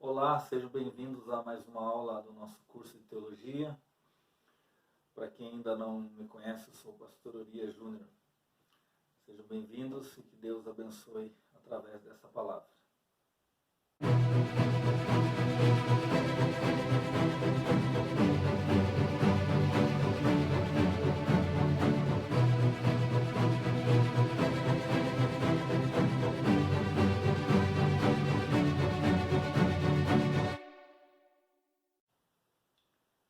Olá, sejam bem-vindos a mais uma aula do nosso curso de Teologia. Para quem ainda não me conhece, eu sou o pastor Urias Júnior. Sejam bem-vindos e que Deus abençoe através dessa palavra.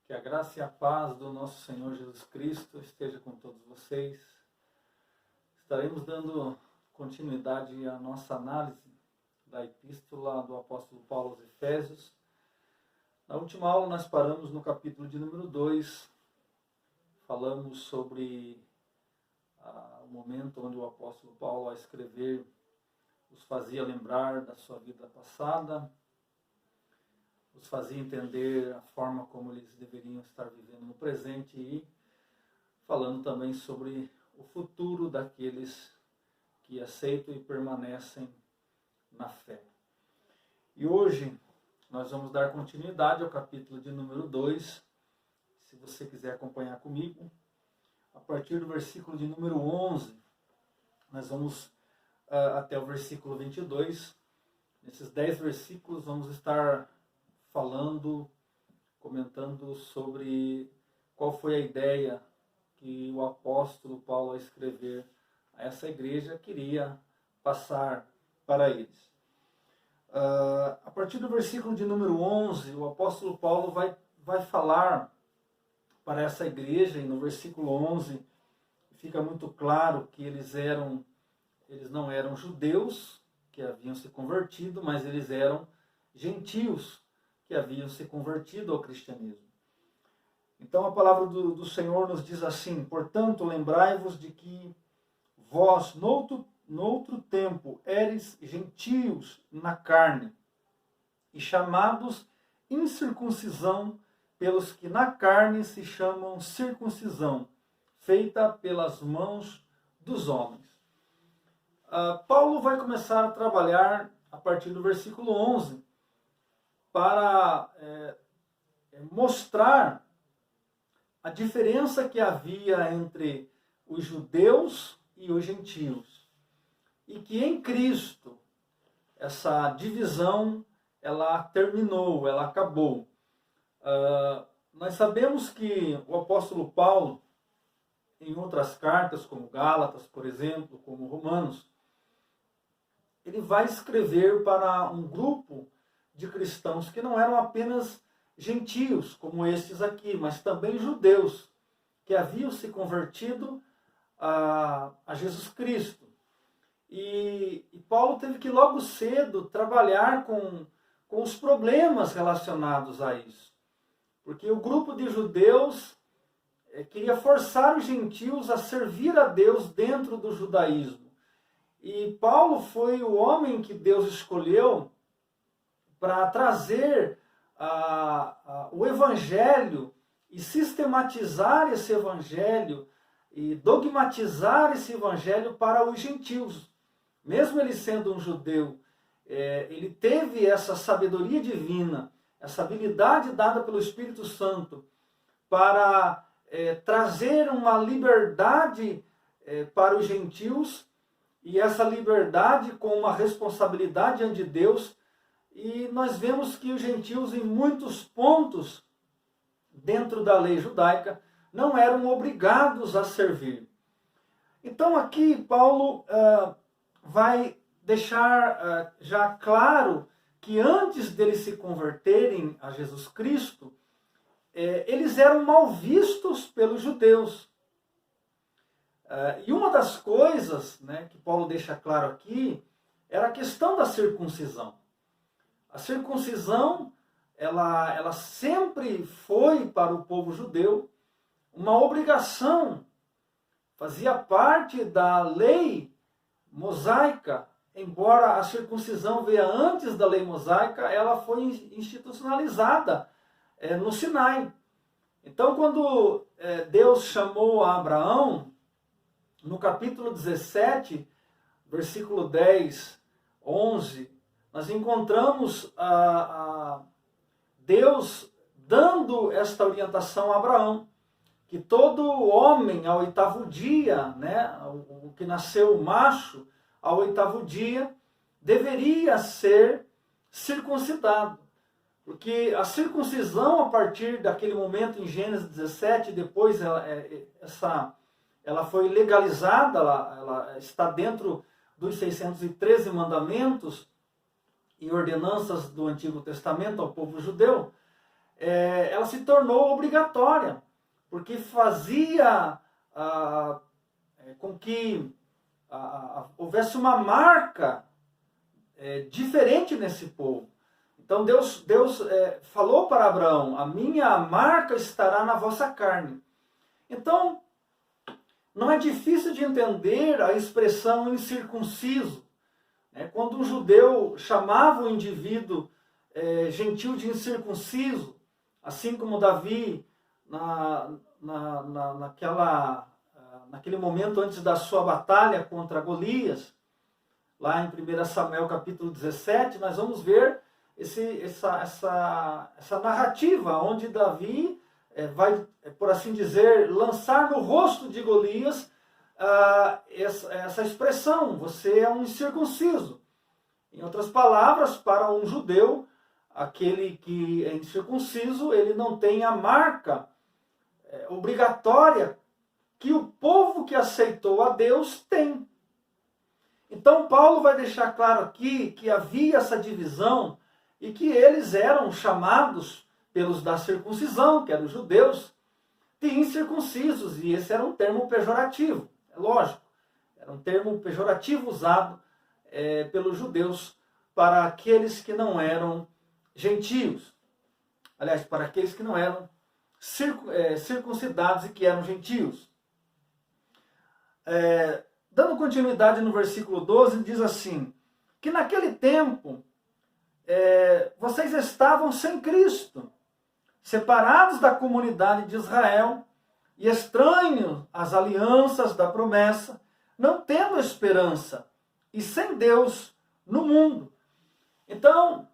Que a graça e a paz do nosso Senhor Jesus Cristo esteja com todos vocês. Estaremos dando continuidade à nossa análise da epístola do apóstolo Paulo aos Efésios. Na última aula nós paramos no capítulo de número 2, falamos sobre o momento onde o apóstolo Paulo, ao escrever, os fazia lembrar da sua vida passada, os fazia entender a forma como eles deveriam estar vivendo no presente e falando também sobre o futuro daqueles que aceitam e permanecem na fé. E hoje nós vamos dar continuidade ao capítulo de número 2. Se você quiser acompanhar comigo, a partir do versículo de número 11, nós vamos até o versículo 22. Nesses 10 versículos vamos estar falando, comentando sobre qual foi a ideia que o apóstolo Paulo, ao escrever a essa igreja, queria passar para eles. A partir do versículo de número 11, o apóstolo Paulo vai falar para essa igreja, e no versículo 11 fica muito claro que eles não eram judeus que haviam se convertido, mas eles eram gentios que haviam se convertido ao cristianismo. Então a palavra do Senhor nos diz assim: portanto, lembrai-vos de que vós, noutro tempo, eres gentios na carne, e chamados incircuncisão pelos que na carne se chamam circuncisão, feita pelas mãos dos homens. Paulo vai começar a trabalhar a partir do versículo 11, para mostrar a diferença que havia entre os judeus e os gentios. E que em Cristo essa divisão ela terminou, ela acabou. Nós sabemos que o apóstolo Paulo, em outras cartas, como Gálatas, por exemplo, como Romanos, ele vai escrever para um grupo de cristãos que não eram apenas gentios, como estes aqui, mas também judeus, que haviam se convertido a Jesus Cristo. E Paulo teve que logo cedo trabalhar com os problemas relacionados a isso. Porque o grupo de judeus queria forçar os gentios a servir a Deus dentro do judaísmo. E Paulo foi o homem que Deus escolheu para trazer o evangelho e sistematizar esse evangelho e dogmatizar esse evangelho para os gentios. Mesmo ele sendo um judeu, ele teve essa sabedoria divina, essa habilidade dada pelo Espírito Santo para trazer uma liberdade para os gentios, e essa liberdade com uma responsabilidade diante de Deus. E nós vemos que os gentios, em muitos pontos, dentro da lei judaica, não eram obrigados a servir. Então aqui Paulo vai deixar já claro que antes deles se converterem a Jesus Cristo, eles eram mal vistos pelos judeus. E uma das coisas, né, que Paulo deixa claro aqui era a questão da circuncisão. A circuncisão, ela sempre foi para o povo judeu uma obrigação, fazia parte da lei mosaica. Embora a circuncisão veio antes da lei mosaica, ela foi institucionalizada no Sinai. Então, quando Deus chamou a Abraão, no capítulo 17, versículo 10, 11, nós encontramos Deus dando esta orientação a Abraão, que todo homem ao 8º dia, né, o que nasceu macho, ao 8º dia, deveria ser circuncidado. Porque a circuncisão, a partir daquele momento em Gênesis 17, depois ela foi legalizada, ela está dentro dos 613 mandamentos e ordenanças do Antigo Testamento ao povo judeu, ela se tornou obrigatória, porque fazia com que houvesse uma marca diferente nesse povo. Então Deus falou para Abraão: a minha marca estará na vossa carne. Então, não é difícil de entender a expressão incircunciso. Quando um judeu chamava o indivíduo gentil de incircunciso, assim como Davi, naquele momento antes da sua batalha contra Golias, lá em 1 Samuel capítulo 17, nós vamos ver essa narrativa, onde Davi vai, por assim dizer, lançar no rosto de Golias essa expressão: você é um incircunciso. Em outras palavras, para um judeu, aquele que é incircunciso, ele não tem a marca obrigatória que o povo que aceitou a Deus tem. Então Paulo vai deixar claro aqui que havia essa divisão e que eles eram chamados pelos da circuncisão, que eram os judeus, de incircuncisos, e esse era um termo pejorativo, é lógico, era um termo pejorativo usado pelos judeus para aqueles que não eram gentios. Aliás, para aqueles que não eram circuncidados e que eram gentios. Dando continuidade no versículo 12, diz assim: que naquele tempo vocês estavam sem Cristo, separados da comunidade de Israel e estranhos às alianças da promessa, não tendo esperança e sem Deus no mundo. Então,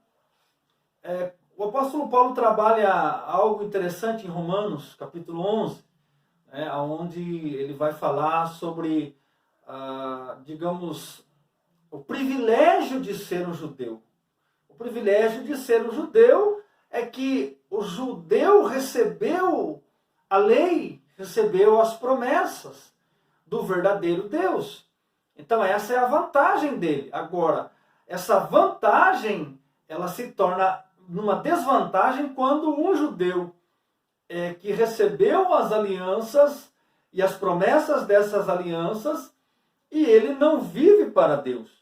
o apóstolo Paulo trabalha algo interessante em Romanos, capítulo 11, onde ele vai falar sobre, digamos, o privilégio de ser um judeu. O privilégio de ser um judeu é que o judeu recebeu a lei, recebeu as promessas do verdadeiro Deus. Então essa é a vantagem dele. Agora, essa vantagem, ela se torna numa desvantagem quando um judeu que recebeu as alianças e as promessas dessas alianças e ele não vive para Deus.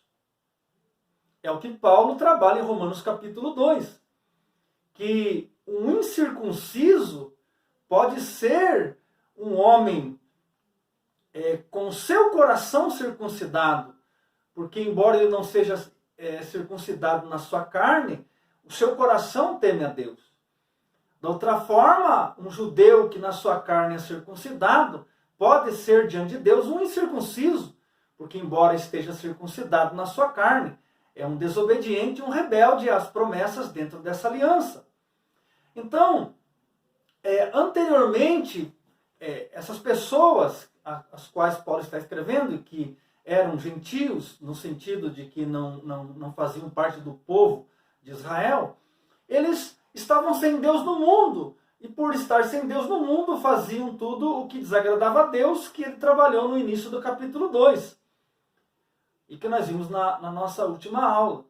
É o que Paulo trabalha em Romanos capítulo 2. Que um incircunciso pode ser um homem com seu coração circuncidado, porque embora ele não seja circuncidado na sua carne, o seu coração teme a Deus. Da outra forma, um judeu que na sua carne é circuncidado pode ser diante de Deus um incircunciso, porque embora esteja circuncidado na sua carne, é um desobediente, um rebelde às promessas dentro dessa aliança. Então, anteriormente, essas pessoas, as quais Paulo está escrevendo, que eram gentios, no sentido de que não faziam parte do povo de Israel, eles estavam sem Deus no mundo, e por estar sem Deus no mundo, faziam tudo o que desagradava a Deus, que ele trabalhou no início do capítulo 2, e que nós vimos na nossa última aula.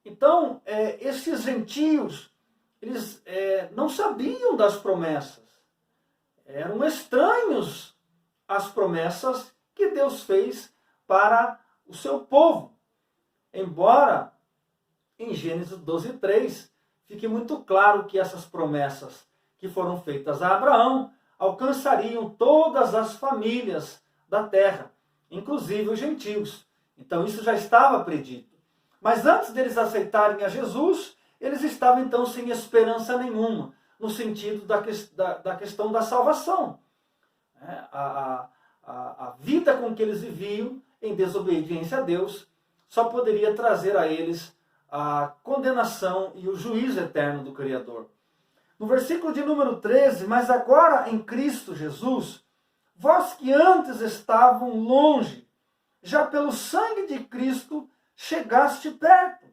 Então, esses gentios, eles não sabiam das promessas, eram estranhos às promessas que Deus fez para o seu povo. Embora, em Gênesis 12:3, fique muito claro que essas promessas que foram feitas a Abraão alcançariam todas as famílias da terra, inclusive os gentios. Então isso já estava predito. Mas antes deles aceitarem a Jesus, eles estavam então sem esperança nenhuma, no sentido da questão da salvação. A vida com que eles viviam em desobediência a Deus só poderia trazer a eles a condenação e o juízo eterno do Criador. No versículo de número 13, mas agora em Cristo Jesus, vós que antes estavam longe, já pelo sangue de Cristo chegaste perto.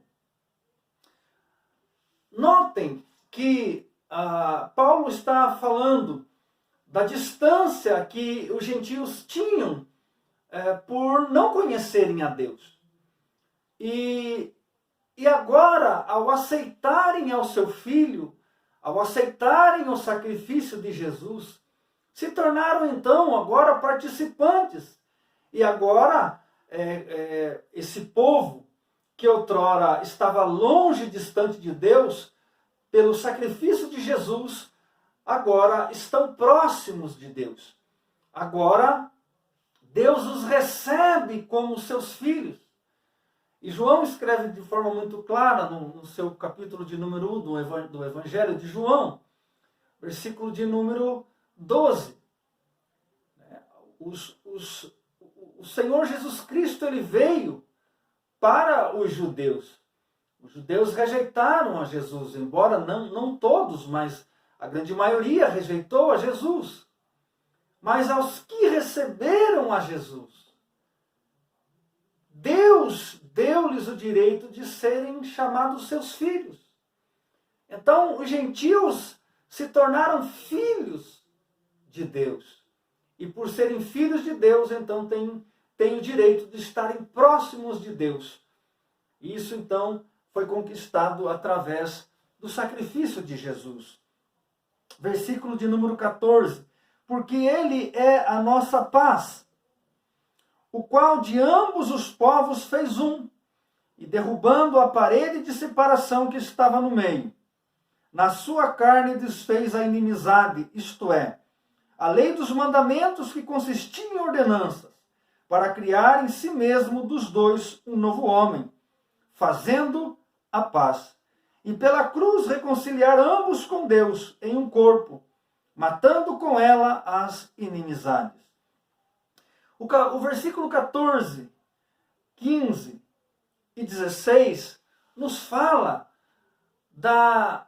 Notem que Paulo está falando da distância que os gentios tinham por não conhecerem a Deus. E agora, ao aceitarem ao seu Filho, ao aceitarem o sacrifício de Jesus, se tornaram então agora participantes. E agora, esse povo que outrora estava longe, distante de Deus, pelo sacrifício de Jesus, agora estão próximos de Deus. Agora, Deus os recebe como seus filhos. E João escreve de forma muito clara no seu capítulo de número 1 do Evangelho de João, versículo de número 12. O Senhor Jesus Cristo, ele veio para os judeus. Os judeus rejeitaram a Jesus, embora não todos, mas a grande maioria rejeitou a Jesus. Mas aos que receberam a Jesus, Deus deu-lhes o direito de serem chamados seus filhos. Então, os gentios se tornaram filhos de Deus. E por serem filhos de Deus, então, têm o direito de estarem próximos de Deus. E isso, então, foi conquistado através do sacrifício de Jesus. Versículo de número 14. Porque ele é a nossa paz, o qual de ambos os povos fez um, e derrubando a parede de separação que estava no meio, na sua carne desfez a inimizade, isto é, a lei dos mandamentos que consistia em ordenanças, para criar em si mesmo dos dois um novo homem, fazendo a paz. E pela cruz reconciliar ambos com Deus em um corpo, matando com ela as inimizades. O versículo 14, 15 e 16 nos fala da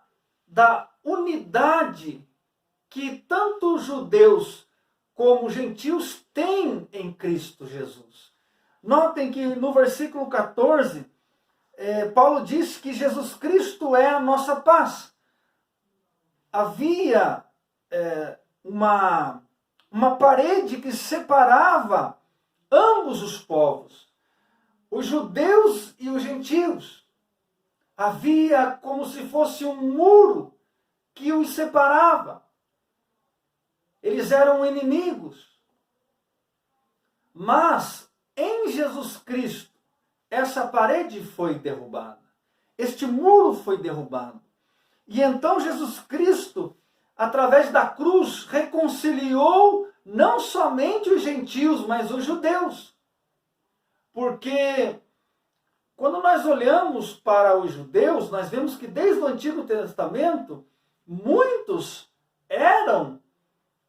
unidade que tanto os judeus como os gentios têm em Cristo Jesus. Notem que no versículo 14, Paulo diz que Jesus Cristo é a nossa paz. Havia uma parede que separava ambos os povos, os judeus e os gentios. Havia como se fosse um muro que os separava. Eles eram inimigos. Mas em Jesus Cristo, essa parede foi derrubada. Este muro foi derrubado. E então Jesus Cristo, através da cruz, reconciliou não somente os gentios, mas os judeus. Porque quando nós olhamos para os judeus, nós vemos que desde o Antigo Testamento, muitos eram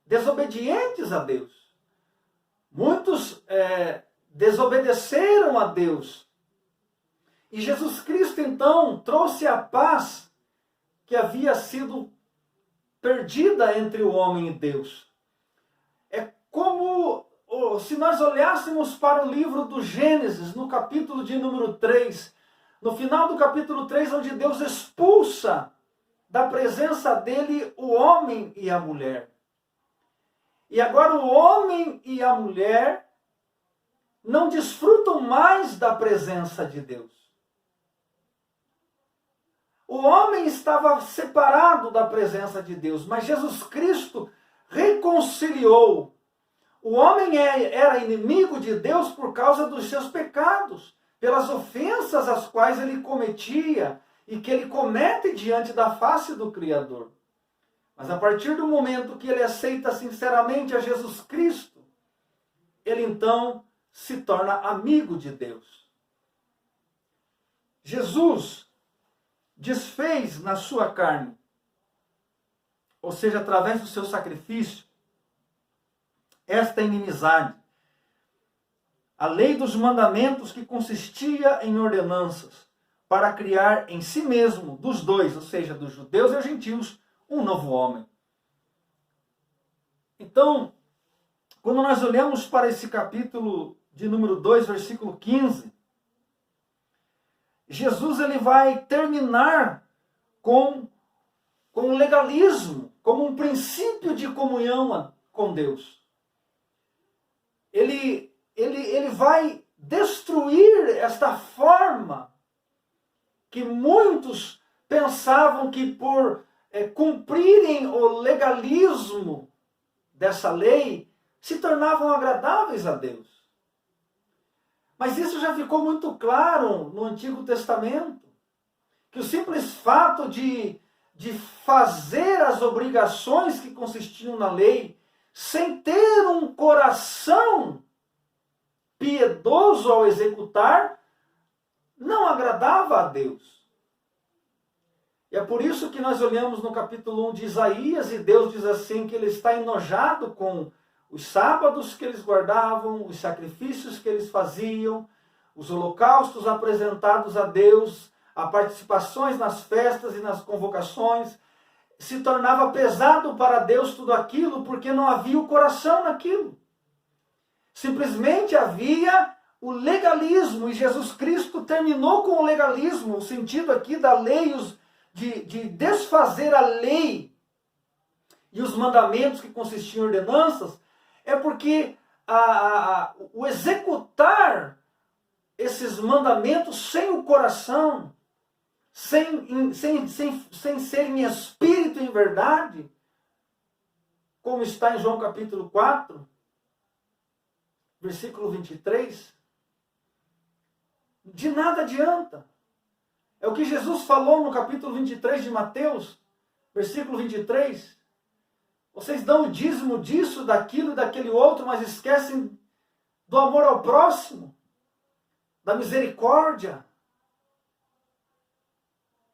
desobedientes a Deus. Muitos desobedeceram a Deus. E Jesus Cristo, então, trouxe a paz que havia sido perdida entre o homem e Deus. É como se nós olhássemos para o livro do Gênesis, no capítulo de número 3, no final do capítulo 3, onde Deus expulsa da presença dele o homem e a mulher. E agora o homem e a mulher não desfrutam mais da presença de Deus. O homem estava separado da presença de Deus, mas Jesus Cristo reconciliou. O homem era inimigo de Deus por causa dos seus pecados, pelas ofensas as quais ele cometia e que ele comete diante da face do Criador. Mas a partir do momento que ele aceita sinceramente a Jesus Cristo, ele então se torna amigo de Deus. Jesus desfez na sua carne, ou seja, através do seu sacrifício, esta inimizade. A lei dos mandamentos que consistia em ordenanças, para criar em si mesmo, dos dois, ou seja, dos judeus e os gentios, um novo homem. Então, quando nós olhamos para esse capítulo de número 2, versículo 15, Jesus ele vai terminar com o legalismo, como um princípio de comunhão com Deus. Ele vai destruir esta forma que muitos pensavam que por cumprirem o legalismo dessa lei, se tornavam agradáveis a Deus. Mas isso já ficou muito claro no Antigo Testamento, que o simples fato de fazer as obrigações que consistiam na lei, sem ter um coração piedoso ao executar, não agradava a Deus. E é por isso que nós olhamos no capítulo 1 de Isaías, e Deus diz assim, que ele está enojado com os sábados que eles guardavam, os sacrifícios que eles faziam, os holocaustos apresentados a Deus, as participações nas festas e nas convocações. Se tornava pesado para Deus tudo aquilo, porque não havia o coração naquilo. Simplesmente havia o legalismo, e Jesus Cristo terminou com o legalismo, o sentido aqui da lei, de desfazer a lei e os mandamentos que consistiam em ordenanças, é porque o executar esses mandamentos sem o coração, sem ser em espírito e em verdade, como está em João capítulo 4, versículo 23, de nada adianta. É o que Jesus falou no capítulo 23 de Mateus, versículo 23. Vocês dão o dízimo disso, daquilo e daquele outro, mas esquecem do amor ao próximo, da misericórdia.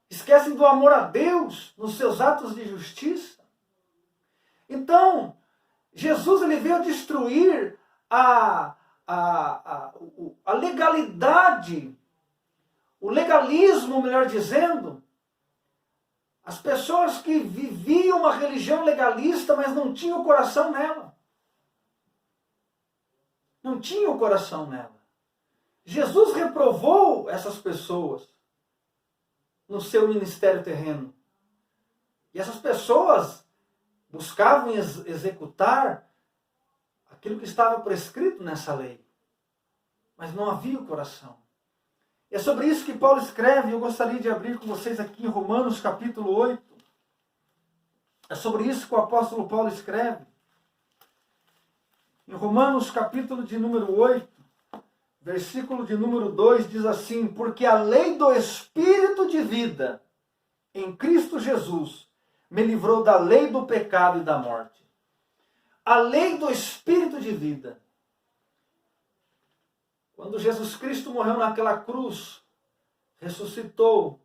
Esquecem do amor a Deus nos seus atos de justiça. Então, Jesus ele veio destruir a legalidade, o legalismo, melhor dizendo, as pessoas que viviam uma religião legalista, mas não tinham o coração nela. Não tinham o coração nela. Jesus reprovou essas pessoas no seu ministério terreno. E essas pessoas buscavam executar aquilo que estava prescrito nessa lei. Mas não havia o coração. E é sobre isso que Paulo escreve, e eu gostaria de abrir com vocês aqui em Romanos capítulo 8. É sobre isso que o apóstolo Paulo escreve. Em Romanos capítulo de número 8, versículo de número 2, diz assim: porque a lei do Espírito de vida em Cristo Jesus me livrou da lei do pecado e da morte. A lei do Espírito de vida. Quando Jesus Cristo morreu naquela cruz, ressuscitou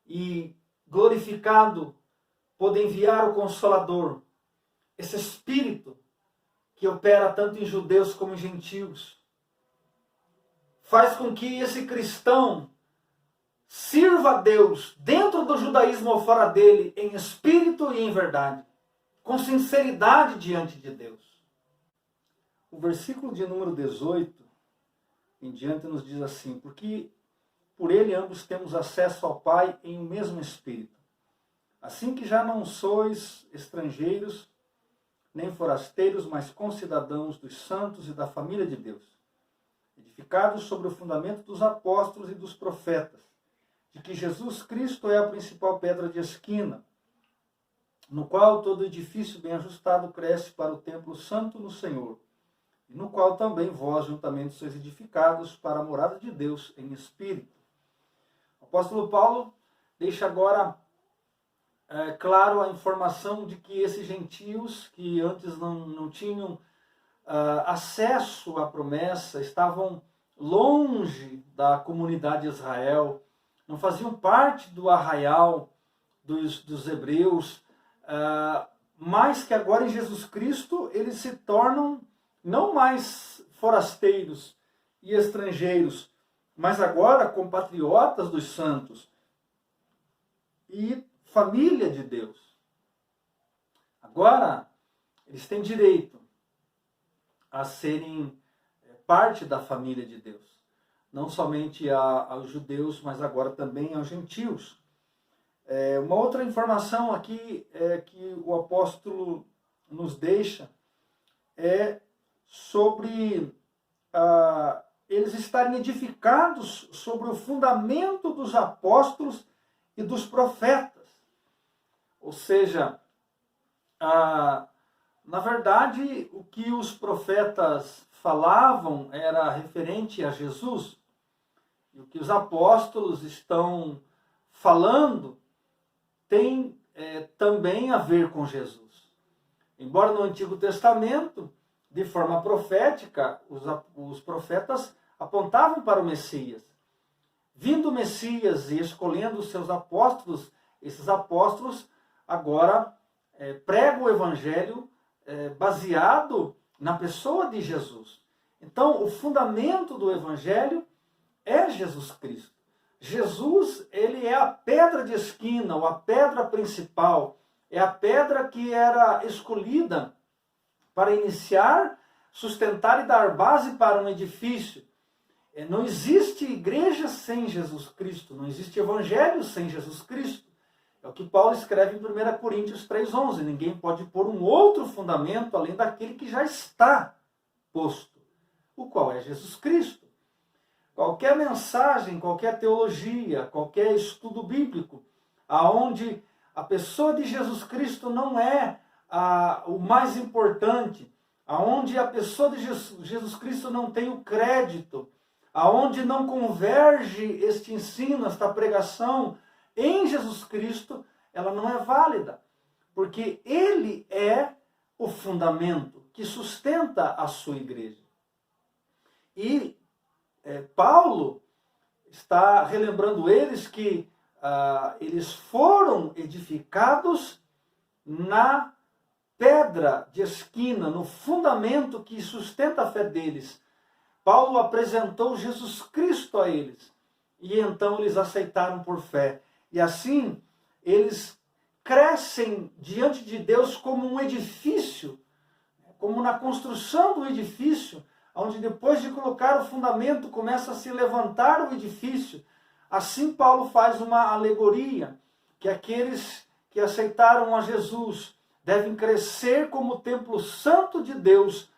e glorificado, pôde enviar o Consolador, esse Espírito que opera tanto em judeus como em gentios, faz com que esse cristão sirva a Deus dentro do judaísmo ou fora dele, em espírito e em verdade, com sinceridade diante de Deus. O versículo de número 18 em diante nos diz assim: porque por ele ambos temos acesso ao Pai em um mesmo Espírito. Assim que já não sois estrangeiros, nem forasteiros, mas concidadãos dos santos e da família de Deus, edificados sobre o fundamento dos apóstolos e dos profetas, de que Jesus Cristo é a principal pedra de esquina, no qual todo edifício bem ajustado cresce para o templo santo no Senhor, e no qual também vós juntamente sois edificados para a morada de Deus em espírito. O apóstolo Paulo deixa agora claro a informação de que esses gentios, que antes não tinham acesso à promessa, estavam longe da comunidade de Israel, não faziam parte do arraial dos hebreus, mas que agora em Jesus Cristo eles se tornam não mais forasteiros e estrangeiros, mas agora compatriotas dos santos e família de Deus. Agora, eles têm direito a serem parte da família de Deus. Não somente aos judeus, mas agora também aos gentios. Uma outra informação aqui que o apóstolo nos deixa é sobre eles estarem edificados sobre o fundamento dos apóstolos e dos profetas. Ou seja, na verdade, o que os profetas falavam era referente a Jesus, e o que os apóstolos estão falando tem também a ver com Jesus. Embora no Antigo Testamento, de forma profética, os profetas apontavam para o Messias. Vindo o Messias e escolhendo os seus apóstolos, esses apóstolos agora pregam o Evangelho baseado na pessoa de Jesus. Então, o fundamento do Evangelho é Jesus Cristo. Jesus, ele é a pedra de esquina, ou a pedra principal, é a pedra que era escolhida para iniciar, sustentar e dar base para um edifício. Não existe igreja sem Jesus Cristo, não existe evangelho sem Jesus Cristo. É o que Paulo escreve em 1 Coríntios 3,11. Ninguém pode pôr um outro fundamento além daquele que já está posto, o qual é Jesus Cristo. Qualquer mensagem, qualquer teologia, qualquer estudo bíblico, aonde a pessoa de Jesus Cristo não é o mais importante, aonde a pessoa de Jesus Cristo não tem o crédito, aonde não converge este ensino, esta pregação em Jesus Cristo, ela não é válida, porque ele é o fundamento que sustenta a sua igreja. E Paulo está relembrando eles que eles foram edificados na pedra de esquina, no fundamento que sustenta a fé deles. Paulo apresentou Jesus Cristo a eles, e então eles aceitaram por fé. E assim, eles crescem diante de Deus como um edifício, como na construção do edifício, onde depois de colocar o fundamento, começa a se levantar o edifício. Assim Paulo faz uma alegoria, que aqueles que aceitaram a Jesus devem crescer como o templo santo de Deus,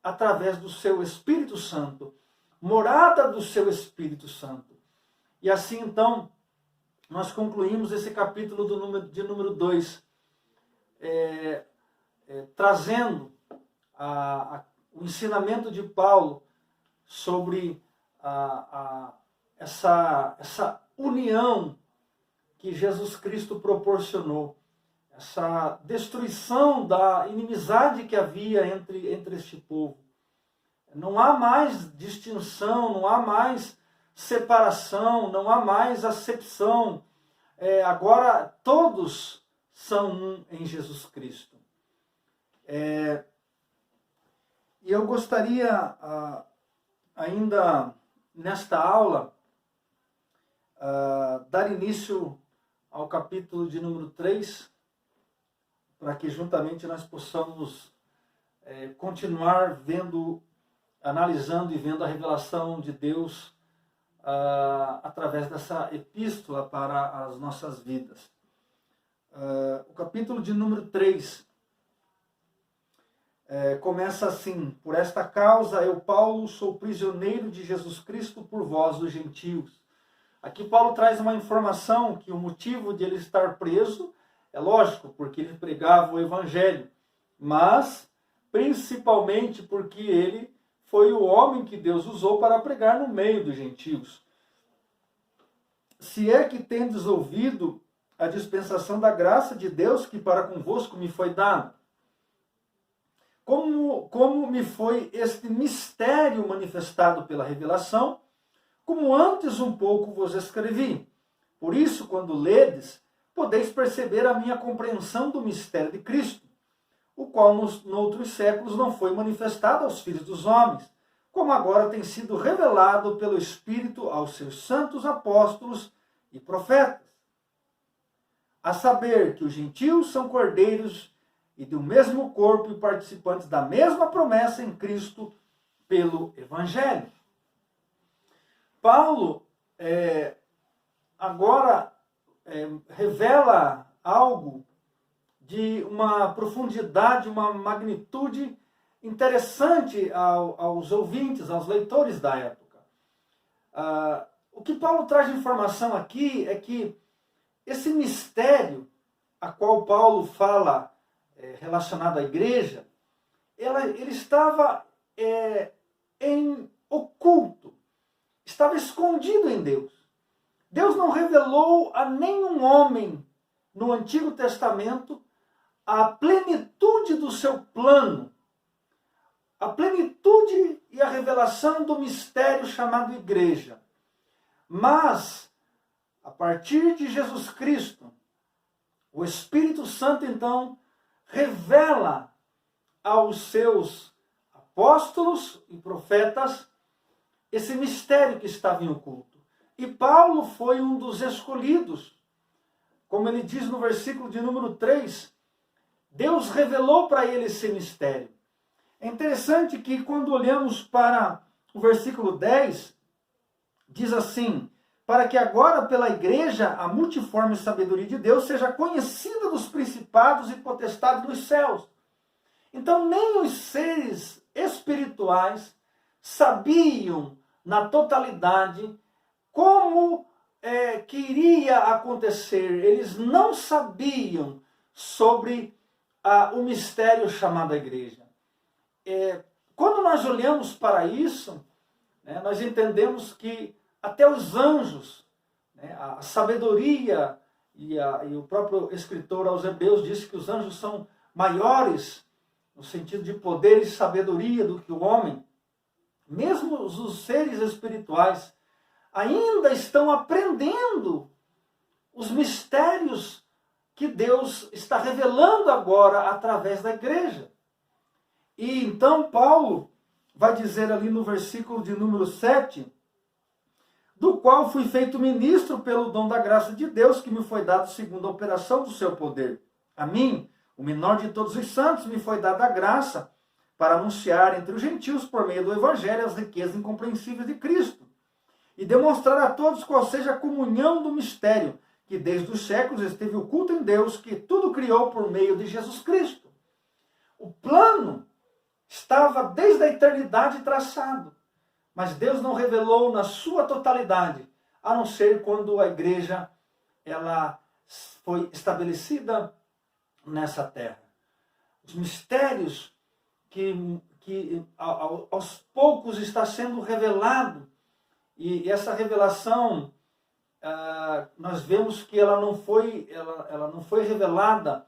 através do seu Espírito Santo, morada do seu Espírito Santo. E assim então, nós concluímos esse capítulo de número 2, trazendo o ensinamento de Paulo sobre essa união que Jesus Cristo proporcionou, essa destruição da inimizade que havia entre este povo. Não há mais distinção, não há mais separação, não há mais acepção. Agora todos são um em Jesus Cristo. E eu gostaria ainda nesta aula dar início ao capítulo de número 3, para que juntamente nós possamos continuar analisando e vendo a revelação de Deus através dessa epístola para as nossas vidas. O capítulo de número 3 começa assim: por esta causa eu, Paulo, sou prisioneiro de Jesus Cristo por vós, os gentios. Aqui Paulo traz uma informação que o motivo de ele estar preso é lógico, porque ele pregava o evangelho, mas principalmente porque ele foi o homem que Deus usou para pregar no meio dos gentios. Se é que tendes ouvido a dispensação da graça de Deus que para convosco me foi dada, como me foi este mistério manifestado pela revelação, como antes um pouco vos escrevi. Por isso, quando ledes, podeis perceber a minha compreensão do mistério de Cristo, o qual noutros séculos não foi manifestado aos filhos dos homens, como agora tem sido revelado pelo Espírito aos seus santos apóstolos e profetas. A saber que os gentios são cordeiros e do mesmo corpo e participantes da mesma promessa em Cristo pelo Evangelho. Paulo agora revela algo de uma profundidade, uma magnitude interessante aos ouvintes, aos leitores da época. O que Paulo traz de informação aqui é que esse mistério a qual Paulo fala relacionado à igreja, ele estava em oculto, estava escondido em Deus. Deus não revelou a nenhum homem no Antigo Testamento a plenitude do seu plano, a plenitude e a revelação do mistério chamado igreja. Mas, a partir de Jesus Cristo, o Espírito Santo, então, revela aos seus apóstolos e profetas esse mistério que estava em oculto. E Paulo foi um dos escolhidos. Como ele diz no versículo de número 3, Deus revelou para ele esse mistério. É interessante que quando olhamos para o versículo 10, diz assim: para que agora pela igreja a multiforme sabedoria de Deus seja conhecida dos principados e potestades dos céus. Então nem os seres espirituais sabiam na totalidade como que iria acontecer. Eles não sabiam sobre o mistério chamado igreja. Quando nós olhamos para isso, nós entendemos que até os anjos, a sabedoria, e o próprio escritor aos Hebreus disse que os anjos são maiores, no sentido de poder e sabedoria, do que o homem. Mesmo os seres espirituais ainda estão aprendendo os mistérios que Deus está revelando agora através da igreja. E então Paulo vai dizer ali no versículo de número 7, do qual fui feito ministro pelo dom da graça de Deus, que me foi dado segundo a operação do seu poder. A mim, o menor de todos os santos, me foi dada a graça para anunciar entre os gentios, por meio do Evangelho, as riquezas incompreensíveis de Cristo, e demonstrar a todos qual seja a comunhão do mistério, que desde os séculos esteve oculto em Deus, que tudo criou por meio de Jesus Cristo. O plano estava desde a eternidade traçado, mas Deus não revelou na sua totalidade, a não ser quando a igreja ela foi estabelecida nessa terra. Os mistérios que aos poucos está sendo revelado, e essa revelação nós vemos que ela não foi revelada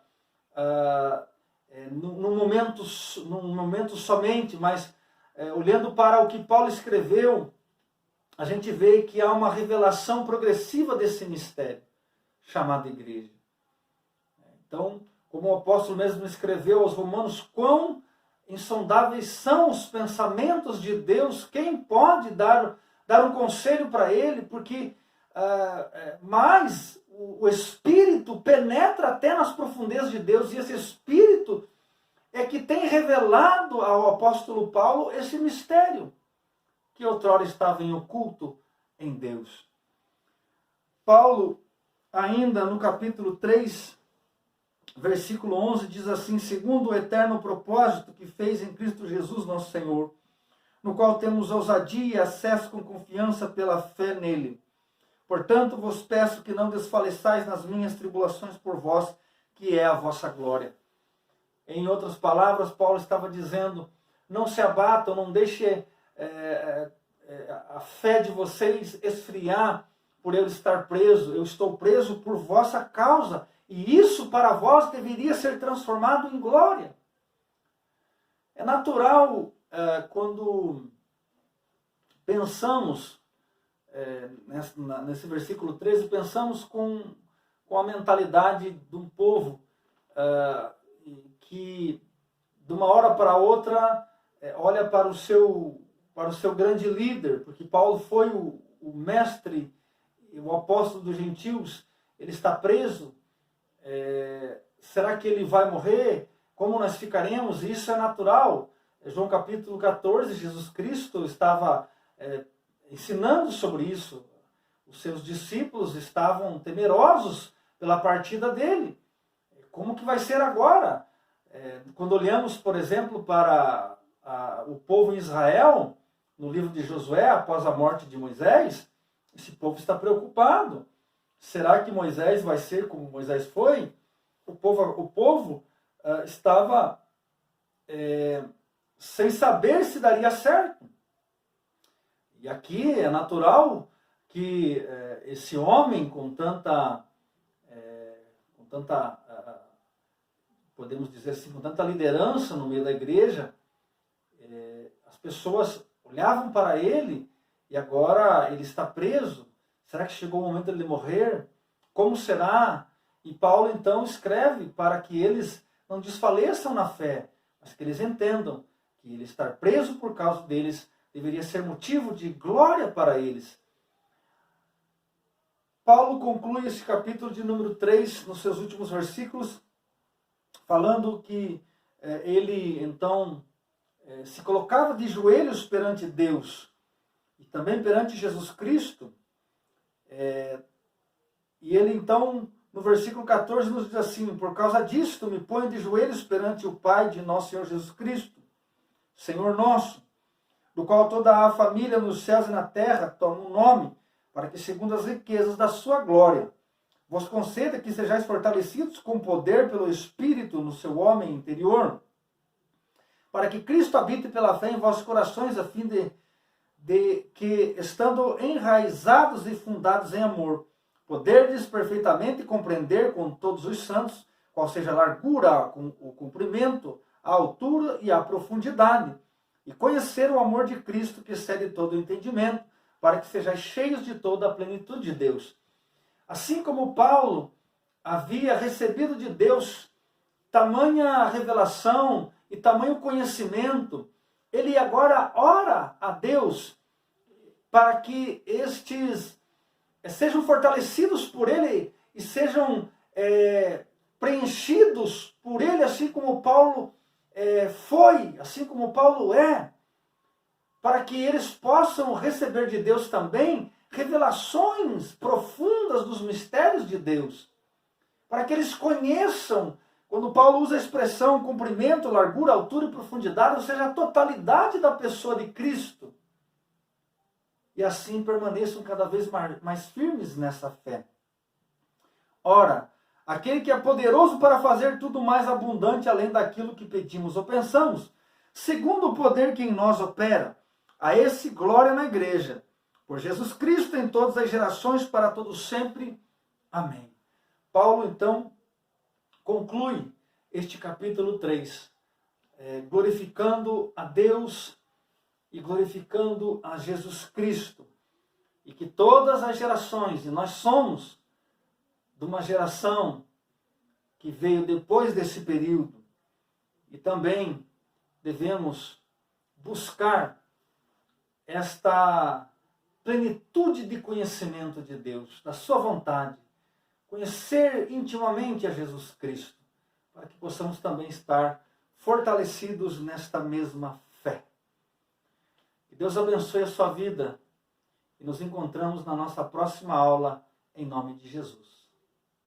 num momento somente, mas olhando para o que Paulo escreveu, a gente vê que há uma revelação progressiva desse mistério chamado igreja. Então, como o apóstolo mesmo escreveu aos Romanos, quão insondáveis são os pensamentos de Deus, quem pode dar um conselho para ele, porque mas o Espírito penetra até nas profundezas de Deus, e esse Espírito é que tem revelado ao apóstolo Paulo esse mistério que outrora estava em oculto em Deus. Paulo, ainda no capítulo 3, versículo 11, diz assim: segundo o eterno propósito que fez em Cristo Jesus nosso Senhor, no qual temos ousadia e acesso com confiança pela fé nele. Portanto, vos peço que não desfaleçais nas minhas tribulações por vós, que é a vossa glória. Em outras palavras, Paulo estava dizendo: não se abatam, não deixe a fé de vocês esfriar por eu estar preso. Eu estou preso por vossa causa, e isso para vós deveria ser transformado em glória. É natural, quando pensamos nesse versículo 13, pensamos com a mentalidade de um povo que de uma hora para outra olha para o seu para o seu grande líder, porque Paulo foi o mestre, o apóstolo dos gentios, ele está preso. Será que ele vai morrer? Como nós ficaremos? Isso é natural. João capítulo 14, Jesus Cristo estava ensinando sobre isso. Os seus discípulos estavam temerosos pela partida dele. Como que vai ser agora? Quando olhamos, por exemplo, para o povo em Israel, no livro de Josué, após a morte de Moisés, esse povo está preocupado. Será que Moisés vai ser como Moisés foi? O povo estava sem saber se daria certo. E aqui é natural que esse homem com tanta, podemos dizer assim, com tanta liderança no meio da igreja, as pessoas olhavam para ele e agora ele está preso. Será que chegou o momento de ele morrer? Como será? E Paulo então escreve para que eles não desfaleçam na fé, mas que eles entendam que ele estar preso por causa deles deveria ser motivo de glória para eles. Paulo conclui esse capítulo de número 3, nos seus últimos versículos, falando que ele então se colocava de joelhos perante Deus e também perante Jesus Cristo. E ele então, no versículo 14, nos diz assim: por causa disto me ponho de joelhos perante o Pai de nosso Senhor Jesus Cristo, Senhor nosso, do qual toda a família nos céus e na terra toma um nome, para que, segundo as riquezas da sua glória, vos conceda que sejais fortalecidos com poder pelo Espírito no seu homem interior, para que Cristo habite pela fé em vossos corações, a fim de que, estando enraizados e fundados em amor, poderdes perfeitamente compreender com todos os santos qual seja a largura, o comprimento, a altura e a profundidade, e conhecer o amor de Cristo que excede todo o entendimento, para que sejais cheios de toda a plenitude de Deus. Assim como Paulo havia recebido de Deus tamanha revelação e tamanho conhecimento, ele agora ora a Deus para que estes sejam fortalecidos por ele e sejam preenchidos por ele, assim como Paulo foi, assim como Paulo é, para que eles possam receber de Deus também revelações profundas dos mistérios de Deus, para que eles conheçam, quando Paulo usa a expressão comprimento, largura, altura e profundidade, ou seja, a totalidade da pessoa de Cristo, e assim permaneçam cada vez mais firmes nessa fé. Ora, aquele que é poderoso para fazer tudo mais abundante além daquilo que pedimos ou pensamos, segundo o poder que em nós opera, a esse glória na igreja, por Jesus Cristo em todas as gerações, para todos sempre. Amém. Paulo, então, conclui este capítulo 3, glorificando a Deus e glorificando a Jesus Cristo. E que todas as gerações, e nós somos de uma geração que veio depois desse período, e também devemos buscar esta plenitude de conhecimento de Deus, da sua vontade, conhecer intimamente a Jesus Cristo, para que possamos também estar fortalecidos nesta mesma fé. Que Deus abençoe a sua vida e nos encontramos na nossa próxima aula, em nome de Jesus.